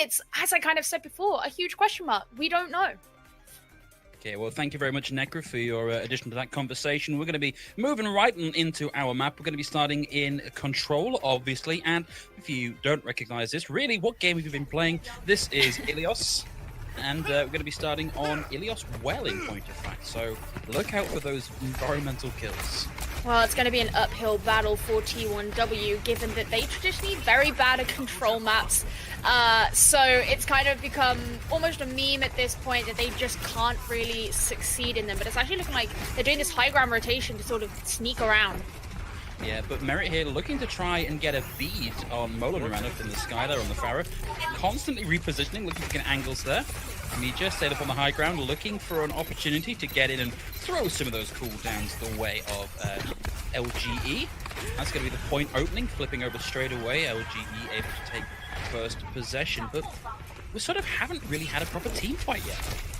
it's, as I kind of said before, a huge question mark. We don't know. Okay, well, thank you very much, Necra, for your addition to that conversation. We're going to be moving right into our map. We're going to be starting in Control, obviously. And if you don't recognize this, really, what game have you been playing? This is Ilios. And we're going to be starting on Ilios Well, in point of fact. So look out for those environmental kills. Well, it's going to be an uphill battle for T1W, given that they traditionally very bad at control maps. So it's kind of become almost a meme at this point that they just can't really succeed in them. But it's actually looking like they're doing this high ground rotation to sort of sneak around. Yeah, but Merit here looking to try and get a bead on Molan up in the sky there on the Pharah. Constantly repositioning, looking to get angles there. Mija stayed up on the high ground, looking for an opportunity to get in and throw some of those cooldowns the way of LGE. That's going to be the point opening, flipping over straight away. LGE able to take first possession, but we sort of haven't really had a proper team fight yet.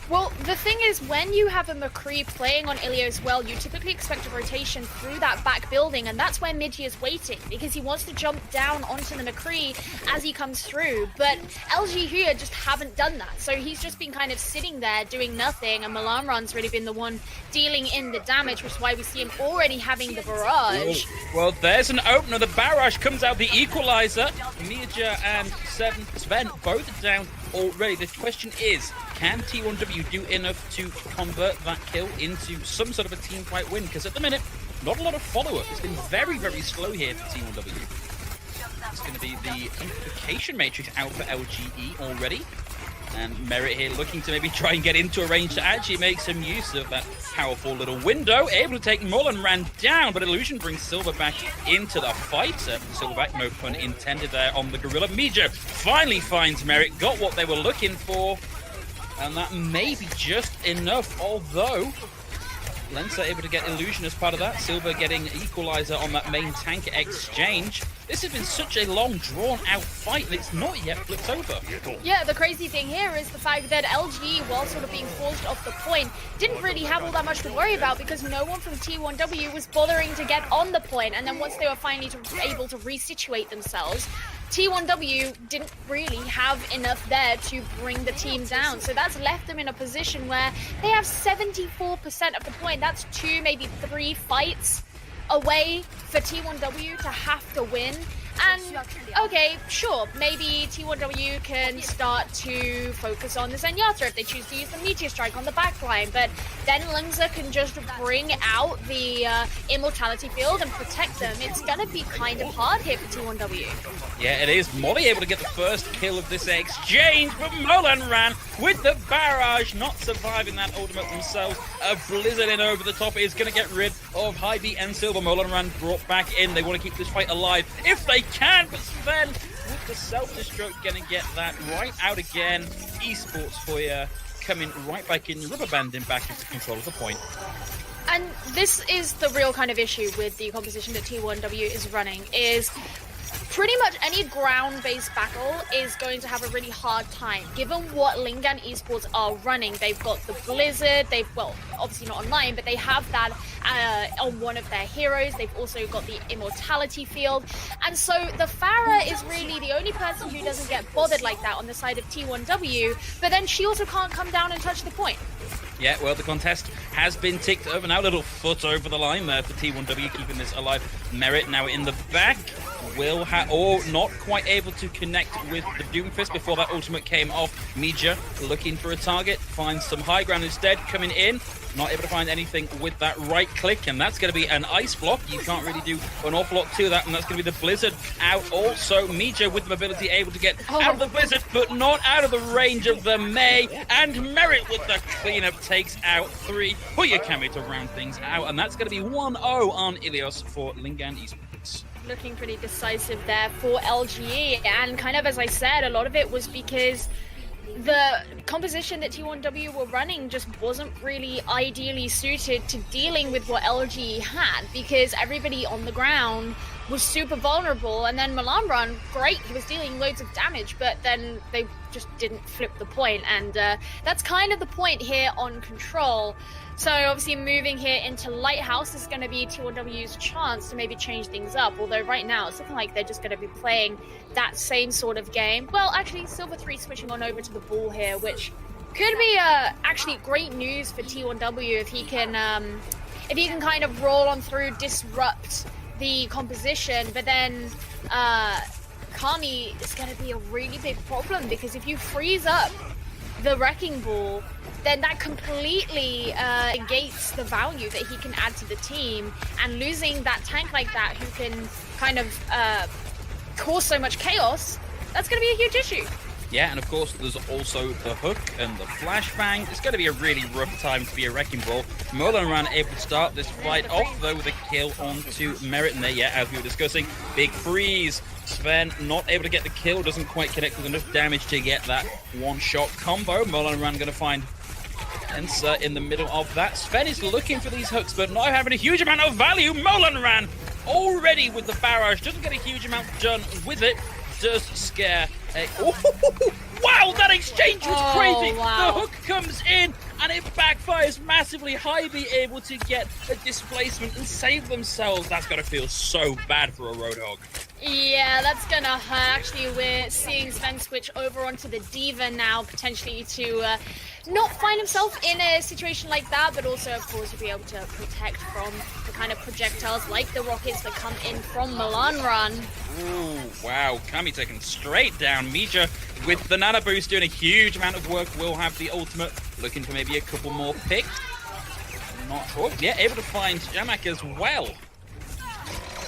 Well, the thing is, when you have a McCree playing on Ilios Well, you typically expect a rotation through that back building, and that's where Midgie is waiting, because he wants to jump down onto the McCree as he comes through. But LG here just haven't done that, so he's just been kind of sitting there doing nothing, and Malamran's really been the one dealing in the damage, which is why we see him already having the barrage. Well, there's an opener. The barrage comes out, the equalizer. Mija and Sven both down already. The question is, can T1W do enough to convert that kill into some sort of a team fight win? Because at the minute, not a lot of follow-up. It's been very, very slow here for T1W. It's going to be the Implication Matrix out for LGE already. And Merit here looking to maybe try and get into a range to actually make some use of that powerful little window. Able to take Molan down, but Illusion brings Silver back into the fight. Silverback, no pun intended there on the Gorilla. Mija finally finds Merit, got what they were looking for. And that may be just enough, although Lensa able to get Illusion as part of that. Silver getting Equalizer on that main tank exchange. This has been such a long, drawn-out fight, and it's not yet flipped over. Yeah, the crazy thing here is the fact that LG, while sort of being forced off the point, didn't really have all that much to worry about because no one from T1W was bothering to get on the point. And then once they were finally able to resituate themselves, T1W didn't really have enough there to bring the team down. So that's left them in a position where they have 74% of the point. That's 2, maybe 3 fights away for T1W to have to win. And okay, sure, maybe T1W can start to focus on the Zenyatta if they choose to use the Meteor Strike on the backline, but then Lungza can just bring out the Immortality Field and protect them. It's gonna be kind of hard here for T1W. Yeah, it is. Molly able to get the first kill of this exchange, but Molan with the barrage, not surviving that ultimate themselves. A Blizzard in over the top is going to get rid of Hy-Vee and Silver. Molan brought back in. They want to keep this fight alive if they can, but Sven with the self-destruct going to get that right out again. Esports for you, coming right back in, rubber banding back into control of the point. And this is the real kind of issue with the composition that T1W is running, is pretty much any ground-based battle is going to have a really hard time. Given what Lingan Esports are running, they've got the Blizzard, well, obviously not online, but they have that on one of their heroes. They've also got the Immortality Field. And so the Pharah is really the only person who doesn't get bothered like that on the side of T1W, but then she also can't come down and touch the point. Yeah, well, the contest has been ticked over now. A little foot over the line there for T1W, keeping this alive. Merit now in the back. Will not quite able to connect with the Doomfist before that ultimate came off. Mija looking for a target, finds some high ground instead, coming in. Not able to find anything with that right click, and that's going to be an ice block. You can't really do an awful lot to that, and that's going to be the Blizzard out also. Mija with the mobility able to get out of the Blizzard, but not out of the range of the Mei. And Merit with the cleanup takes out 3. Huyakami to round things out, and that's going to be 1-0 on Ilios for Lingan Esports. Looking pretty decisive there for LGE, and kind of as I said, a lot of it was because the composition that T1W were running just wasn't really ideally suited to dealing with what LGE had, because everybody on the ground was super vulnerable, and then Malamran, great, he was dealing loads of damage, but then they just didn't flip the point, and that's kind of the point here on Control. So obviously moving here into Lighthouse is going to be T1W's chance to maybe change things up, although right now it's looking like they're just going to be playing that same sort of game. Well, actually, Silver 3 switching on over to the ball here, which could be actually great news for T1W if he can kind of roll on through, disrupt the composition, but then Kami is going to be a really big problem, because if you freeze up the Wrecking Ball, then that completely negates the value that he can add to the team, and losing that tank like that who can kind of cause so much chaos, that's going to be a huge issue. Yeah, and of course there's also the hook and the flashbang. It's going to be a really rough time to be a Wrecking Ball. Molanran able to start this fight off, though, with a kill onto Merit. And there, yeah, as we were discussing, big freeze. Sven not able to get the kill, doesn't quite connect with enough damage to get that one-shot combo. Molanran going to find Ensa in the middle of that. Sven is looking for these hooks, but not having a huge amount of value. Molanran already with the barrage, doesn't get a huge amount done with it. Does scare a... Oh, wow, that exchange was crazy. Wow. The hook comes in and it backfires massively. High be able to get a displacement and save themselves. That's got to feel so bad for a Roadhog. Yeah, that's gonna hurt. Actually, we're seeing Sven switch over onto the Diva now, potentially to not find himself in a situation like that, but also, of course, to be able to protect from the kind of projectiles like the rockets that come in from Malanran. Ooh, wow. Kami taken straight down. Mija with the Nano Boost doing a huge amount of work. Will have the ultimate. Looking for maybe a couple more picks. Not sure. Yeah, able to find Gignac as well.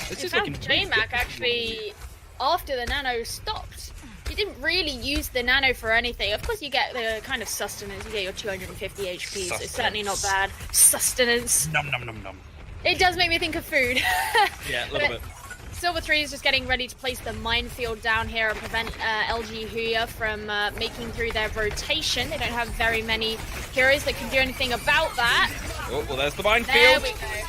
This is looking Gignac actually, after the Nano stopped, you didn't really use the Nano for anything. Of course, you get the kind of sustenance. You get your 250 HP, so it's certainly not bad. Sustenance. Nom nom nom nom. It does make me think of food. Yeah, a little bit. Silver 3 is just getting ready to place the minefield down here and prevent LG Huya from making through their rotation. They don't have very many heroes that can do anything about that. Oh, well, there's the minefield. There we go.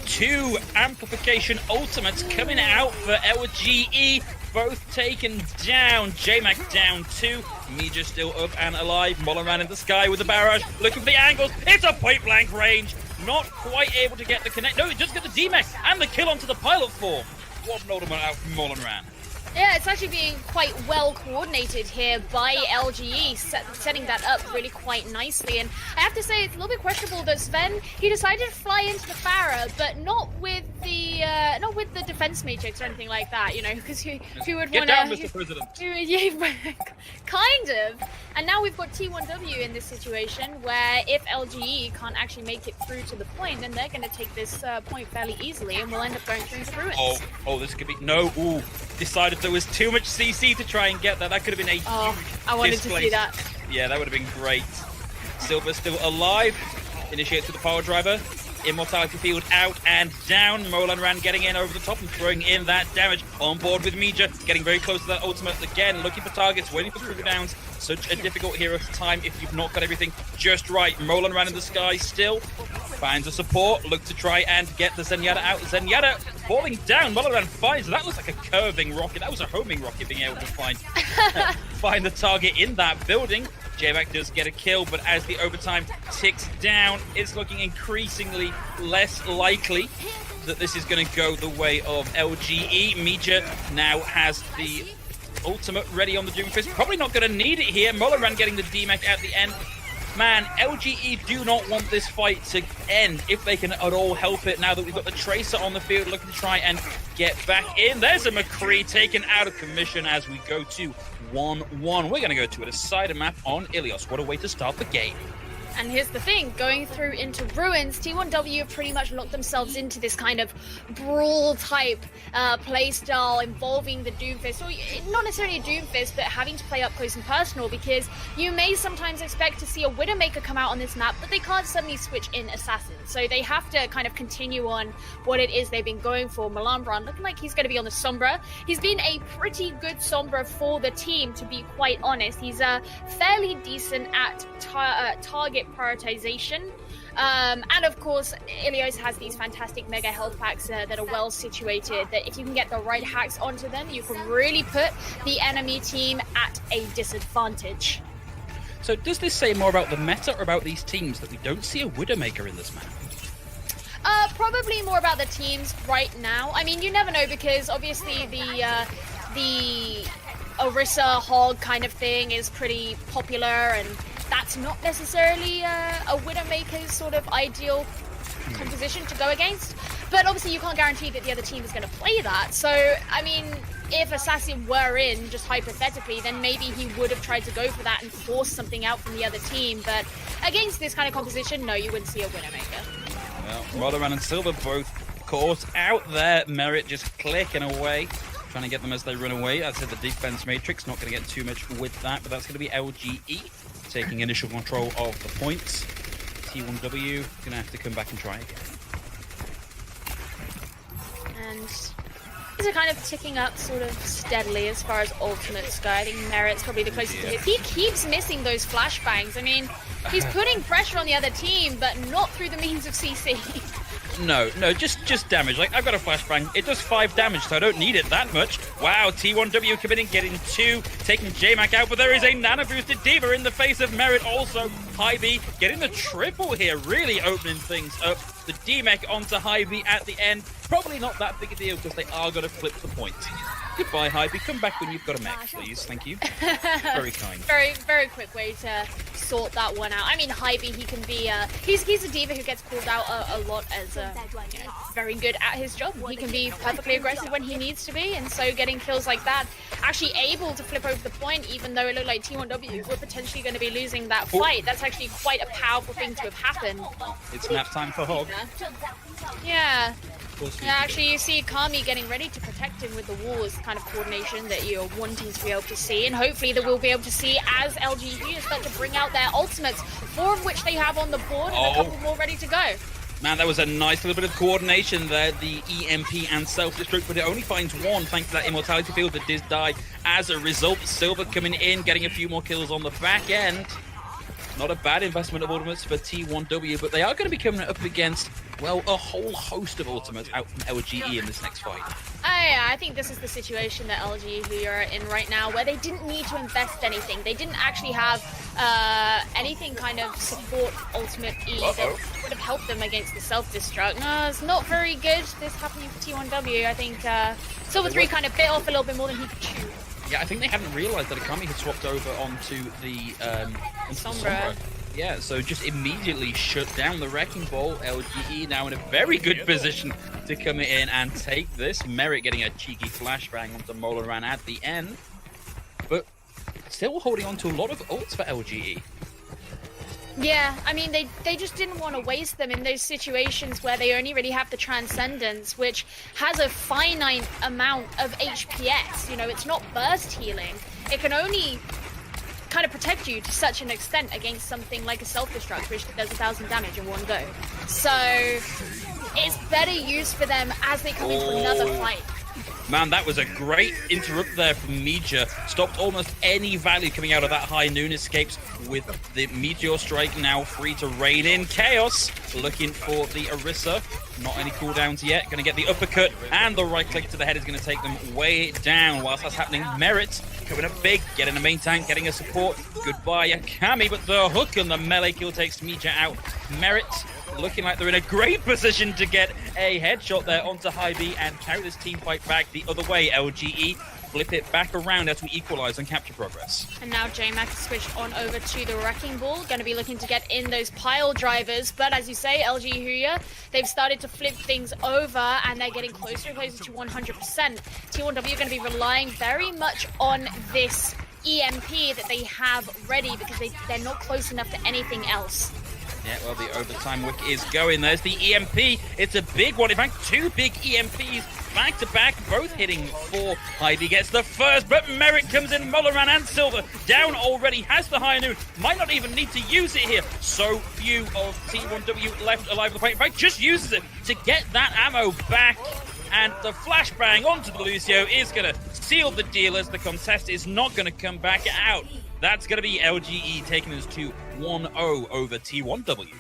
2 amplification ultimates coming out for LGE. Both taken down. Gignac down 2. Mija still up and alive. Molanran in the sky with the barrage. Looking for the angles. It's a point blank range. Not quite able to get the connect. No, it does get the DMAX and the kill onto the pilot form. What an ultimate out from Molanran. Yeah, it's actually being quite well coordinated here by LGE, setting that up really quite nicely. And I have to say, it's a little bit questionable that Sven, he decided to fly into the Pharah, but not with the defense matrix or anything like that, you know, because who would want to... Get down, Mr. President. Yeah, kind of. And now we've got T1W in this situation where if LGE can't actually make it through to the point, then they're going to take this point fairly easily, and we'll end up going through into ruins. Oh, this could be... No, ooh. Decided there was too much CC to try and get that. That could have been a huge I wanted displace. to see that. Yeah, that would have been great. Silver still alive. Initiates with the power driver. Immortality field out and down. Molanran getting in over the top and throwing in that damage. On board with Mija. Getting very close to that ultimate again. Looking for targets. Waiting for cooldowns. Such a difficult hero time if you've not got everything just right. Molanran in the sky still. Finds a support. Look to try and get the Zenyatta out. Zenyatta falling down. Molanran finds. That was like a curving rocket. That was a homing rocket being able to find the target in that building. Gignac does get a kill, but as the overtime ticks down, it's looking increasingly less likely that this is going to go the way of LGE. Mija now has the ultimate ready on the Doomfist. Probably not going to need it here. Molanran getting the DMAC at the end. Man, LGE do not want this fight to end if they can at all help it now that we've got the Tracer on the field looking to try and get back in. There's a McCree taken out of commission as we go to 1-1. We're going to go to a decider map on Ilios. What a way to start the game. And here's the thing, going through into ruins, T1W have pretty much locked themselves into this kind of brawl type playstyle involving the Doomfist. So not necessarily a Doomfist, but having to play up close and personal, because you may sometimes expect to see a Widowmaker come out on this map, but they can't suddenly switch in Assassins. So they have to kind of continue on what it is they've been going for. Malambran looking like he's going to be on the Sombra. He's been a pretty good Sombra for the team, to be quite honest. He's fairly decent at target prioritization. And of course, Ilios has these fantastic mega health packs that are well situated, that if you can get the right hacks onto them, you can really put the enemy team at a disadvantage. So does this say more about the meta or about these teams that we don't see a Widowmaker in this map? Probably more about the teams right now. I mean, you never know, because obviously the Orisa Hog kind of thing is pretty popular, and that's not necessarily a Widowmaker's sort of ideal composition to go against. But obviously you can't guarantee that the other team is going to play that. So, I mean, if Assassin were in, just hypothetically, then maybe he would have tried to go for that and force something out from the other team. But against this kind of composition, no, you wouldn't see a Widowmaker. Well, Rodoman and Silver both caught out there. Merit just clicking away, trying to get them as they run away. I said the defense matrix, not going to get too much with that, but that's going to be LGE taking initial control of the points. T1W going to have to come back and try again. And these are kind of ticking up sort of steadily as far as ultimates go. I think Merit's probably the closest to his. He keeps missing those flashbangs. I mean, he's putting pressure on the other team, but not through the means of CC. No, just damage. Like, I've got a flashbang. It does 5 damage, so I don't need it that much. Wow, T1W coming in, getting 2, taking J-Mac out, but there is a nano-boosted Diva in the face of Merit also. Hy-B getting the triple here, really opening things up. The D-Mech onto Hy-B at the end. Probably not that big a deal, because they are going to flip the point. Goodbye, Hy-B. Come back when you've got a mech, please. Thank you. Very kind. Very quick way to sort that one out. I mean, Hy-B, he can be he's a diva who gets called out a lot as very good at his job. He can be perfectly aggressive when he needs to be, and so getting kills like that, actually able to flip over the point, even though it looked like T1W were potentially going to be losing that fight. That's actually quite a powerful thing to have happened. It's nap time for Hog. Yeah. Yeah, actually, you see Kami getting ready to protect him with the walls, kind of coordination that you're wanting to be able to see, and hopefully that we'll be able to see as LGU start to bring out their ultimates, 4 of which they have on the board, and a couple more ready to go. Man, that was a nice little bit of coordination there, the EMP and self-destruct, but it only finds 1 thanks to that immortality field that does die as a result. Silver coming in, getting a few more kills on the back end. Not a bad investment of ultimates for T1W, but they are going to be coming up against, well, a whole host of ultimates out from LGE in this next fight. Yeah, I think this is the situation that LGE are in right now, where they didn't need to invest anything. They didn't actually have anything kind of support ultimate E that would have helped them against the self-destruct. No, it's not very good, this happening for T1W. I think Silver 3 kind of bit off a little bit more than he could chew. Yeah, I think they hadn't realised that Akami had swapped over onto the Sombra. Yeah, so just immediately shut down the Wrecking Ball. LGE now in a very good position to come in and take this. Merit getting a cheeky flashbang onto Molaran at the end. But still holding on to a lot of ults for LGE. Yeah, I mean, they just didn't want to waste them in those situations where they only really have the Transcendence, which has a finite amount of HPS. You know, it's not burst healing. It can only kind of protect you to such an extent against something like a self-destruct, which does 1,000 damage in one go. So it's better used for them as they come into another fight. Man, that was a great interrupt there from Meteor. Stopped almost any value coming out of that high noon. Escapes with the Meteor Strike now free to reign in. Chaos looking for the Orisa. Not any cooldowns yet. Going to get the uppercut, and the right click to the head is going to take them way down. Whilst that's happening, Merit coming up big, getting a main tank, getting a support. Goodbye, Akami, but the hook and the melee kill takes Meteor out. Merit looking like they're in a great position to get a headshot there onto Hy-B and carry this team fight back the other way. LGE flip it back around as we equalize and capture progress. And now J-Mac is switched on over to the Wrecking Ball, going to be looking to get in those pile drivers, but as you say, LG Huya, they've started to flip things over and they're getting closer and closer to 100%. T1W are going to be relying very much on this EMP that they have ready because they're not close enough to anything else. Yeah, well, the overtime wick is going. There's the EMP. It's a big one. In fact, 2 big EMPs back to back, both hitting for Hy-B. Gets the first, but Merit comes in. Molaran and Silver down already. Has the high noon. Might not even need to use it here. So few of T1W left alive on the point. In fact, just uses it to get that ammo back. And the flashbang onto the Lucio is going to seal the deal as the contest is not going to come back out. That's going to be LGE taking us to 1-0 over T1W.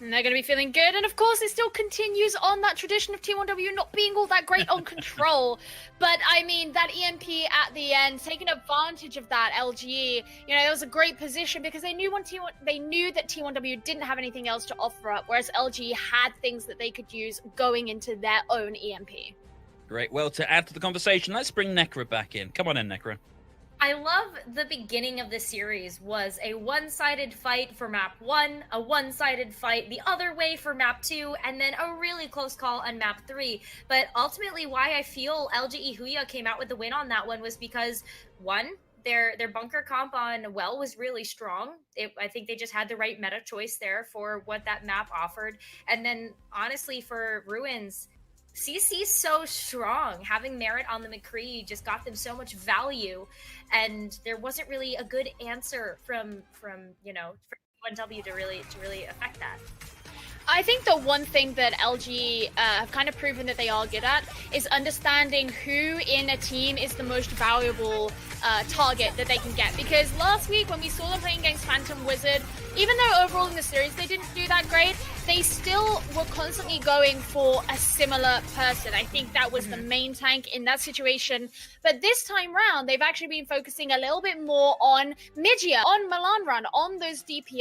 And they're going to be feeling good. And of course, it still continues on that tradition of T1W not being all that great on control. But I mean, that EMP at the end, taking advantage of that, LGE, you know, it was a great position because they knew that T1W didn't have anything else to offer up, whereas LGE had things that they could use going into their own EMP. Great. Well, to add to the conversation, let's bring Necra back in. Come on in, Necra. I love the beginning of the series was a one-sided fight for map 1, a one-sided fight the other way for map 2, and then a really close call on map 3. But ultimately why I feel LGE Huya came out with the win on that one was because, one, their bunker comp on Well was really strong. I think they just had the right meta choice there for what that map offered. And then honestly for Ruins, CC's so strong. Having Merit on the McCree just got them so much value, and there wasn't really a good answer from you know, for 1W to really affect that. I think the one thing that LG have kind of proven that they are good at is understanding who in a team is the most valuable target that they can get. Because last week when we saw them playing against Phantom Wizard, even though overall in the series they didn't do that great, they still were constantly going for a similar person. I think that was the main tank in that situation. But this time round, they've actually been focusing a little bit more on Migia, on Milan Run, on those DPS